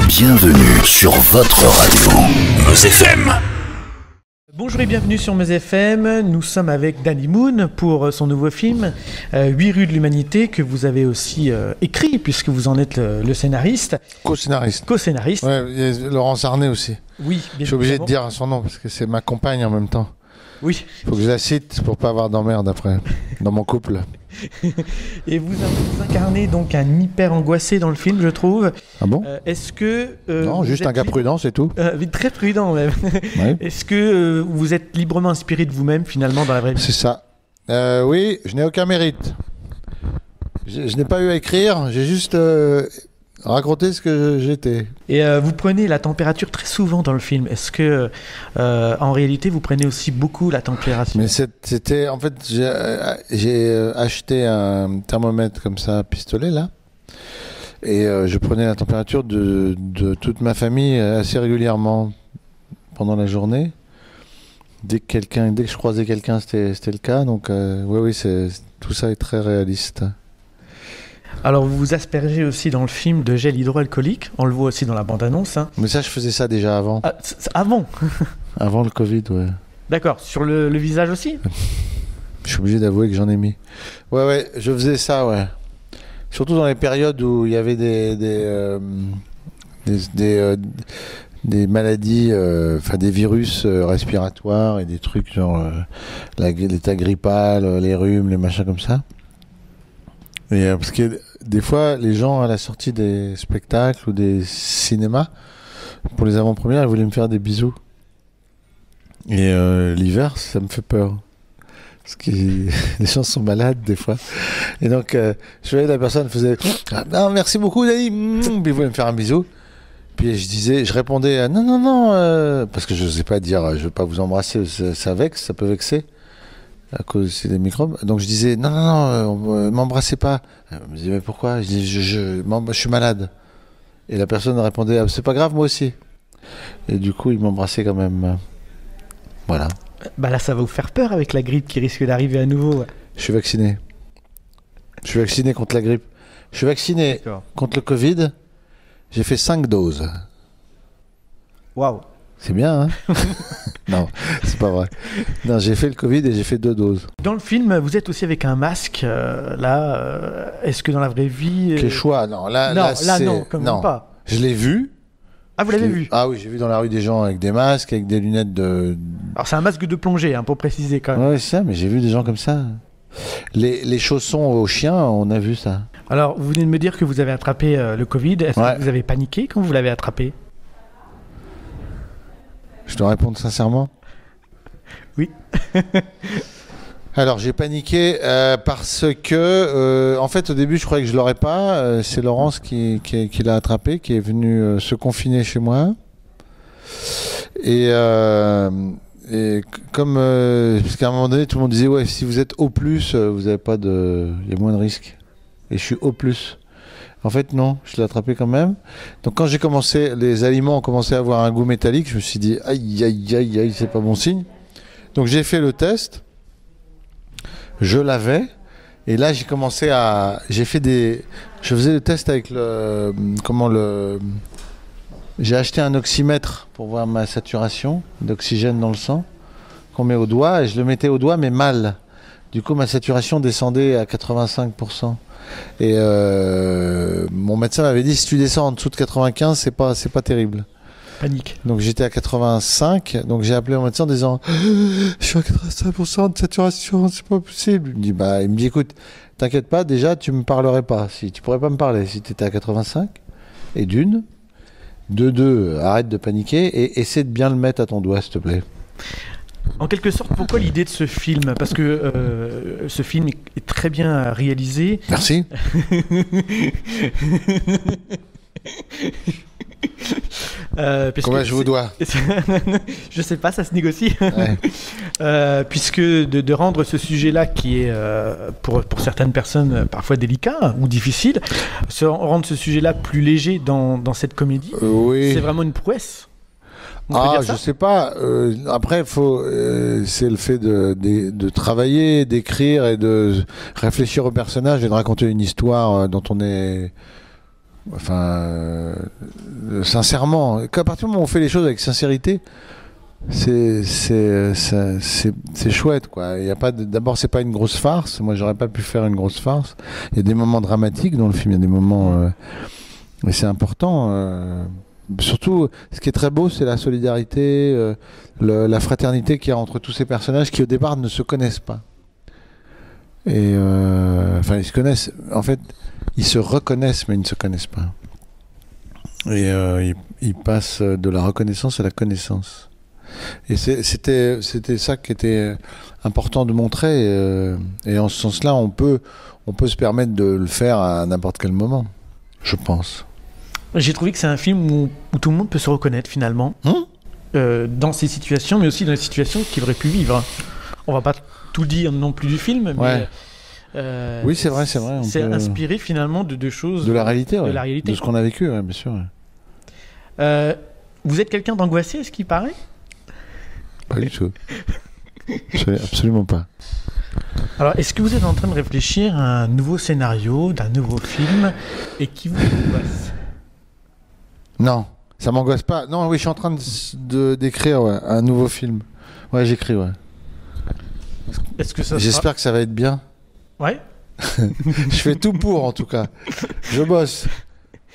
Bienvenue sur votre radio. Meuse FM. Bonjour et bienvenue sur Meuse FM. Nous sommes avec Danny Moon pour son nouveau film 8 rues de l'humanité que vous avez aussi écrit puisque vous en êtes le scénariste. Co-scénariste. Co-scénariste. Ouais, il y a Laurence Arnay aussi. Oui, bien Je suis obligé de évidemment. dire son nom parce que c'est ma compagne en même temps. Oui. Il faut que je la cite pour pas avoir d'emmerde après dans mon couple. Et vous incarnez donc un hyper angoissé dans le film, je trouve. Ah bon Est-ce que Non, vous juste êtes un gars prudent, c'est tout. très prudent même. Ouais. Est-ce que vous êtes librement inspiré de vous-même finalement dans la vraie vie? C'est ça. Oui, je n'ai aucun mérite. Je n'ai pas eu à écrire, j'ai juste raconté ce que j'étais. Et vous prenez la température très souvent dans le film. Est-ce que, en réalité, vous prenez aussi beaucoup la température? Mais c'était, en fait, j'ai acheté un thermomètre comme ça, pistolet là, et je prenais la température de toute ma famille assez régulièrement pendant la journée. Dès que je croisais quelqu'un, c'était le cas. Donc, oui, tout ça est très réaliste. Alors, vous vous aspergez aussi dans le film de gel hydroalcoolique. On le voit aussi dans la bande-annonce. Hein. Mais ça, je faisais ça déjà avant. Ah, avant. Avant le Covid, ouais. D'accord. Sur le visage aussi? Je suis obligé d'avouer que j'en ai mis. Ouais, je faisais ça, ouais. Surtout dans les périodes où il y avait des maladies, enfin des virus respiratoires et des trucs genre l'état grippal, les rhumes, les machins comme ça. Et parce que des fois, les gens à la sortie des spectacles ou des cinémas, pour les avant-premières, ils voulaient me faire des bisous. Et l'hiver, ça me fait peur. Parce que les gens sont malades des fois. Et donc, je voyais la personne faisait « Non, merci beaucoup, Dani !» Puis il voulait me faire un bisou. Puis je répondais « Non, parce que je n'osais pas dire « Je ne veux pas vous embrasser, ça vexe, ça peut vexer. » À cause des microbes. Donc je disais non, m'embrassez pas. Elle me disait mais pourquoi? Je dis je suis malade. Et la personne répondait ah, c'est pas grave, moi aussi. Et du coup il m'embrassait quand même. Voilà. Bah là, ça va vous faire peur avec la grippe qui risque d'arriver à nouveau. Je suis vacciné. Je suis vacciné contre la grippe. Je suis vacciné contre le Covid. J'ai fait 5 doses. Waouh. C'est bien, hein? Non, c'est pas vrai. Non, j'ai fait le Covid et j'ai fait 2 doses. Dans le film, vous êtes aussi avec un masque. Est-ce que dans la vraie vie... Quel choix? Non, là non, comme non. pas. Je l'ai vu. Ah, vous l'avez vu? Ah oui, j'ai vu dans la rue des gens avec des masques, avec des lunettes de... Alors c'est un masque de plongée, hein, pour préciser quand même. Ouais, c'est ça, mais j'ai vu des gens comme ça. Les chaussons aux chiens, on a vu ça. Alors, vous venez de me dire que vous avez attrapé le Covid. Est-ce Ouais. que vous avez paniqué quand vous l'avez attrapé? Je dois répondre sincèrement. Oui. Alors, j'ai paniqué parce que, en fait, au début, je croyais que je l'aurais pas. C'est Laurence qui l'a attrapé, qui est venue se confiner chez moi. Et comme, parce qu'à un moment donné, tout le monde disait, ouais, si vous êtes O+, vous avez pas de, il y a moins de risques. Et je suis O+. En fait, non, je l'ai attrapé quand même. Donc, quand j'ai commencé, les aliments ont commencé à avoir un goût métallique, je me suis dit, aïe, c'est pas bon signe. Donc, j'ai fait le test. Je l'avais. Et là, j'ai commencé à... Je faisais le test avec J'ai acheté un oxymètre pour voir ma saturation d'oxygène dans le sang, qu'on met au doigt, et je le mettais au doigt, mais mal. Du coup, ma saturation descendait à 85%. Et mon médecin m'avait dit, si tu descends en dessous de 95, c'est pas terrible. Panique. Donc j'étais à 85, donc j'ai appelé mon médecin en disant, je suis à 85% de saturation, c'est pas possible. Il me dit, écoute, t'inquiète pas, déjà tu me parlerais pas, si tu pourrais pas me parler si tu étais à 85. Et de deux, arrête de paniquer et essaie de bien le mettre à ton doigt, s'il te plaît. En quelque sorte, pourquoi l'idée de ce film? Parce que ce film est très bien réalisé. Merci. Combien je vous dois? Je sais pas, ça se négocie. Ouais. Puisque de rendre ce sujet-là, qui est pour certaines personnes parfois délicat ou difficile, rendre ce sujet-là plus léger dans cette comédie, Oui. c'est vraiment une prouesse. On peut dire ça? Je sais pas. Après, c'est le fait de travailler, d'écrire et de réfléchir au personnage et de raconter une histoire dont on est Enfin, sincèrement, qu'à partir du moment où on fait les choses avec sincérité, c'est chouette, quoi. Il y a pas d'abord, c'est pas une grosse farce. Moi, j'aurais pas pu faire une grosse farce. Il y a des moments dramatiques dans le film. Il y a des moments, mais c'est important. Surtout, ce qui est très beau, c'est la solidarité, la fraternité qu'il y a entre tous ces personnages qui, au départ, ne se connaissent pas. Et enfin, ils se connaissent. En fait, ils se reconnaissent, mais ils ne se connaissent pas. Et ils passent de la reconnaissance à la connaissance. Et c'était ça qui était important de montrer. Et en ce sens-là, on peut se permettre de le faire à n'importe quel moment, je pense. J'ai trouvé que c'est un film où tout le monde peut se reconnaître finalement, dans ces situations, mais aussi dans les situations qu'il aurait pu vivre. On va pas tout dire non plus du film, mais oui, c'est vrai. C'est inspiré finalement de choses de la réalité, de la réalité, de ce qu'on a vécu, bien sûr. Vous êtes quelqu'un d'angoissé, est-ce qu'il paraît? Pas du tout. Absolument pas. Alors, est-ce que vous êtes en train de réfléchir à un nouveau scénario, d'un nouveau film, et qui vous angoisse? Non, ça m'angoisse pas. Non, oui, je suis en train d'écrire un nouveau film. Ouais, j'écris, ouais. Est-ce que ça J'espère que ça va être bien. Ouais. Je fais tout pour, en tout cas. Je bosse.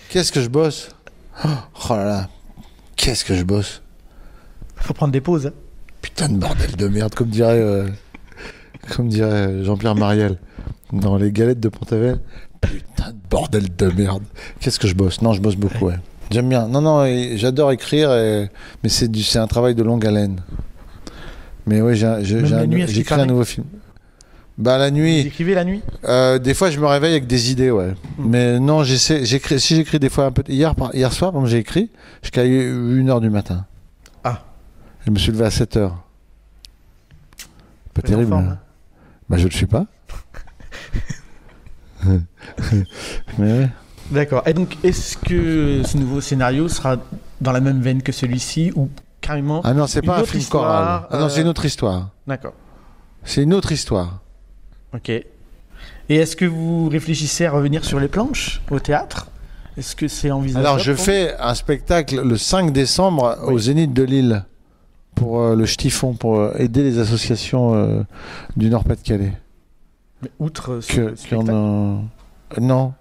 Qu'est-ce que je bosse? Oh là là. Qu'est-ce que je bosse? Faut prendre des pauses. Hein. Putain de bordel de merde, comme dirait Jean-Pierre Mariel dans Les Galettes de Pont-Aven. Putain de bordel de merde. Qu'est-ce que je bosse? Non, je bosse beaucoup, ouais. J'aime bien. Non, j'adore écrire, mais c'est un travail de longue haleine. Mais oui, j'écris un nouveau film. Bah, la nuit. Vous écrivez la nuit? Des fois, je me réveille avec des idées, ouais. Mais non, si j'écris des fois un peu. Hier soir, quand j'ai écrit, jusqu'à 1h du matin. Ah. Je me suis levé à 7h. Pas terrible. Forme, hein. Bah, je le suis pas. Mais ouais. D'accord. Et donc, est-ce que ce nouveau scénario sera dans la même veine que celui-ci ou carrément? Ah non, c'est pas un film histoire, choral. Ah non, c'est une autre histoire. D'accord. C'est une autre histoire. Ok. Et est-ce que vous réfléchissez à revenir sur les planches au théâtre? Est-ce que c'est envisageable? Alors, je fais un spectacle le 5 décembre au Zénith de Lille pour le Ch'tifon, pour aider les associations du Nord-Pas-de-Calais. Mais outre ce spectacle. Non.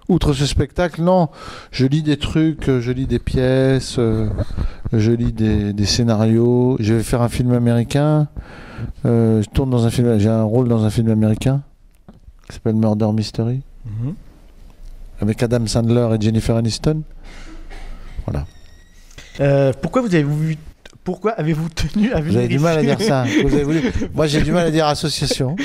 Outre ce spectacle, non. Je lis des trucs, je lis des pièces, je lis des scénarios. Je vais faire un film américain. Je tourne dans un film. J'ai un rôle dans un film américain qui s'appelle Murder Mystery, avec Adam Sandler et Jennifer Aniston. Voilà. Pourquoi avez-vous tenu à venir? Vous avez du mal à dire ça. Vous avez voulu. Moi, j'ai du mal à dire association.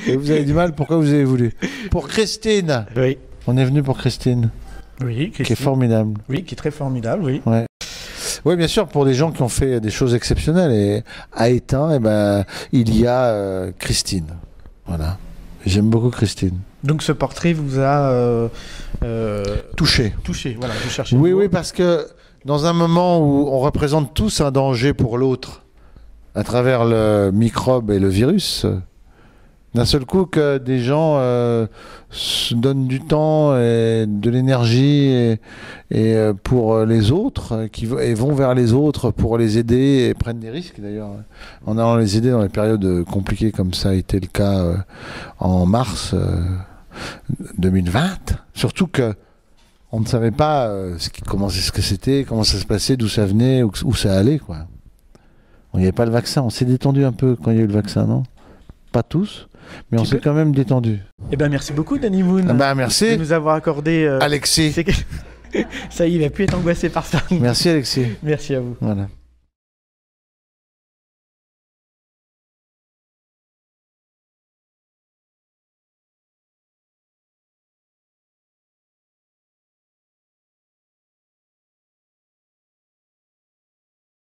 Et vous avez du mal. Pourquoi vous avez voulu? Pour Christine. Oui. On est venu pour Christine. Oui, Christine. Qui est formidable. Oui, qui est très formidable, oui. Ouais. Oui, bien sûr, pour des gens qui ont fait des choses exceptionnelles. Et à Étain, il y a Christine. Voilà. J'aime beaucoup Christine. Donc ce portrait vous a touché. Touché, voilà. Vous cherchez. Oui, parce que dans un moment où on représente tous un danger pour l'autre, à travers le microbe et le virus, d'un seul coup que des gens se donnent du temps et de l'énergie et pour les autres, et vont vers les autres pour les aider et prennent des risques d'ailleurs, en allant les aider dans les périodes compliquées comme ça a été le cas en mars 2020. Surtout que on ne savait pas ce que c'était, comment ça se passait, d'où ça venait, où ça allait, quoi. Il n'y avait pas le vaccin, on s'est détendu un peu quand il y a eu le vaccin, non? Pas tous. Mais on s'est quand même détendu. Eh ben merci beaucoup Danny Moon. Merci de nous avoir accordé. Alexis. Ça y est, il va plus être angoissé par ça. Merci Alexis. Merci à vous. Voilà.